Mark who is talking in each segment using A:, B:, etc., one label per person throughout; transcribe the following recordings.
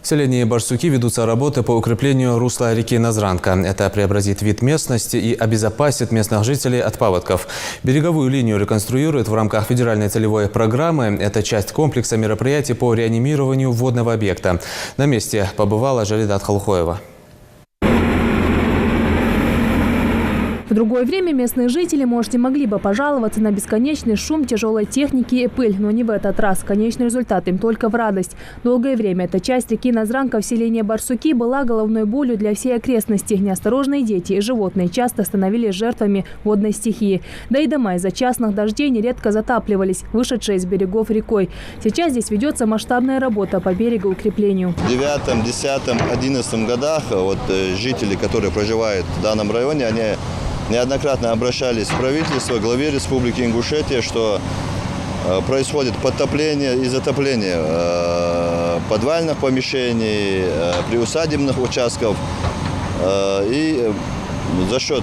A: В селении Барсуки ведутся работы по укреплению русла реки Назранка. Это преобразит вид местности и обезопасит местных жителей от паводков. Береговую линию реконструируют в рамках федеральной целевой программы. Это часть комплекса мероприятий по реанимированию водного объекта. На месте побывала Жалидат Халхоева.
B: В другое время местные жители, может, и могли бы пожаловаться на бесконечный шум тяжелой техники и пыль, но не в этот раз. Конечный результат им только в радость. Долгое время эта часть реки Назранка в селении Барсуки была головной болью для всей окрестности. Неосторожные дети и животные часто становились жертвами водной стихии. Да и дома из-за частых дождей нередко затапливались, вышедшие из берегов рекой. Сейчас здесь ведется масштабная работа по берегоукреплению.
C: В 9, 10, 11 годах жители, которые проживают в данном районе, они неоднократно обращались в правительство, главе Республики Ингушетия, что происходит подтопление и затопление подвальных помещений, приусадебных участков. И за счет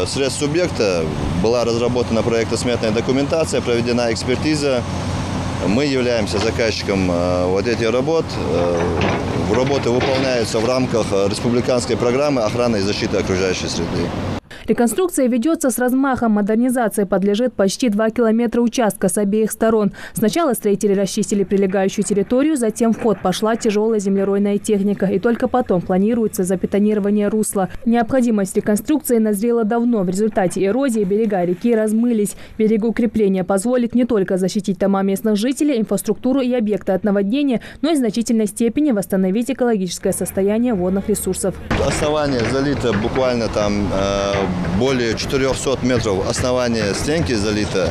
C: средств субъекта была разработана проектно-сметная документация, проведена экспертиза. Мы являемся заказчиком этих работ. Работы выполняются в рамках республиканской программы охраны и защиты окружающей среды.
B: Реконструкция ведется с размахом. Модернизации подлежит почти 2 километра участка с обеих сторон. Сначала строители расчистили прилегающую территорию, затем в ход пошла тяжелая землеройная техника. И только потом планируется забетонирование русла. Необходимость реконструкции назрела давно. В результате эрозии берега реки размылись. Берегоукрепление позволит не только защитить дома местных жителей, инфраструктуру и объекты от наводнения, но и в значительной степени восстановить экологическое состояние водных ресурсов.
C: Основание залито буквально более 400 метров основания стенки залито.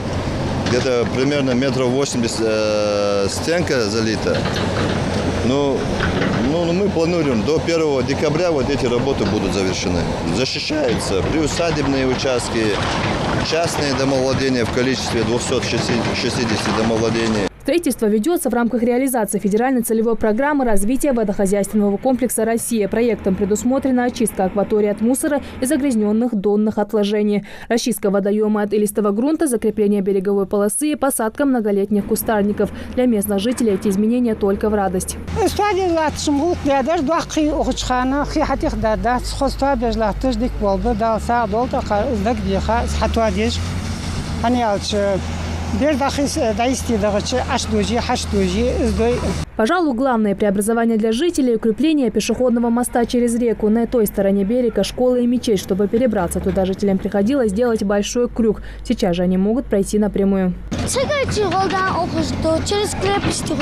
C: Где-то примерно метров 80 стенка залита. Мы планируем, до 1 декабря эти работы будут завершены. Защищаются приусадебные участки, частные домовладения в количестве 260 домовладений.
B: Строительство ведется в рамках реализации федеральной целевой программы развития водохозяйственного комплекса «Россия». Проектом предусмотрена очистка акватории от мусора и загрязненных донных отложений, расчистка водоема от илистого грунта, закрепление береговой полосы и посадка многолетних кустарников. Для местных жителей эти изменения только в радость. Пожалуй, главное преобразование для жителей – укрепление пешеходного моста через реку. На той стороне берега школа и мечеть. Чтобы перебраться туда, жителям приходилось делать большой крюк. Сейчас же они могут пройти напрямую.
D: Через крепость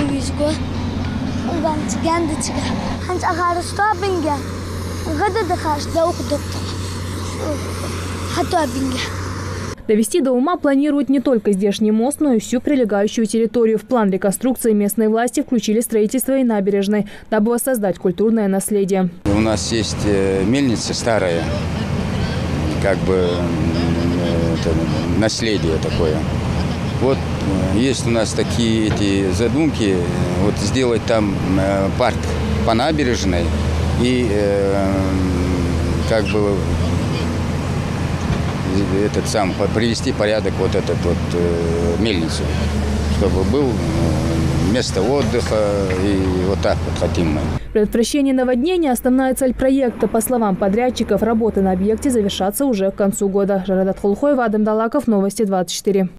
B: Довести до ума планируют не только здешний мост, но и всю прилегающую территорию. В план реконструкции местные власти включили строительство и набережной, дабы воссоздать культурное наследие.
E: У нас есть мельница старая, наследие такое. Есть у нас такие задумки, сделать там парк по набережной и привести порядок мельницу, чтобы был место отдыха, и так хотим мы.
B: Предотвращение наводнения – основная цель проекта. По словам подрядчиков, работы на объекте завершатся уже к концу года. Жалидат Халхоева, Адам Далаков, Новости 24.